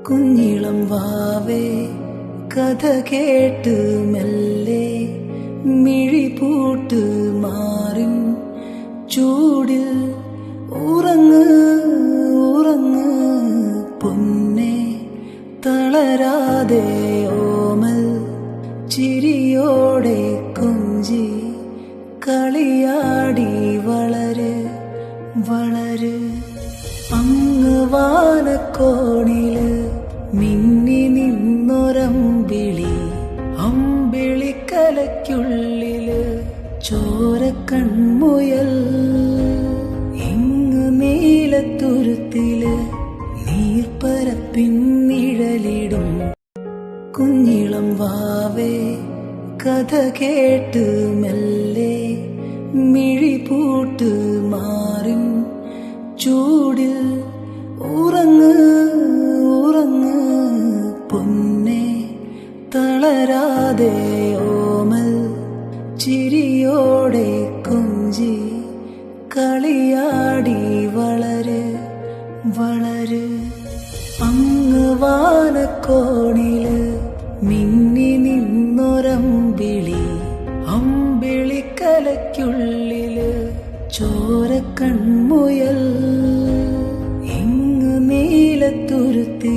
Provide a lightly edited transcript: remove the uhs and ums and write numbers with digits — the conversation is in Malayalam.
കുഞ്ഞിളം വാവേ കഥ കേട്ട് മെല്ലെ മിഴി പൂട്ട് മാറും ചൂടിൽ ഉറങ്ങ് ഉറങ്ങ് പൊന്നെ തളരാതെ ഓമൽ ചിരിയോടെ കൊഞ്ചി കളിയാടി വളര് വളര് അങ്ങ് വാനക്കോണില് മിന്നി നിന്നൊരമ്പിളി അമ്പിളിക്കലയ്ക്കുള്ളില് ചോരക്കൺമുയൽ ഇങ്ങ് നീലത്തുരുത്തില് നീർപ്പരപ്പിൻ നിഴലിടും കുഞ്ഞിളം വാവേ കഥ കേട്ട് മെല്ലെ മിഴി പൂട്ട് മാറും ചൂടിൽ ഉറങ്ങ് ഉറങ്ങ് പൊന്നെ തളരാതെ ഓമൽ ചിരിയോടെ കൊഞ്ചി കളിയാടി വളര് വളര് അങ്ങ് വാനക്കോണില് മിന്നി നിന്നൊരമ്പിളി അമ്പിളിക്കലയ്ക്കുള്ളില് ചോരക്കൺമുയൽ ഇങ്ങ് നീലത്തുരുത്തി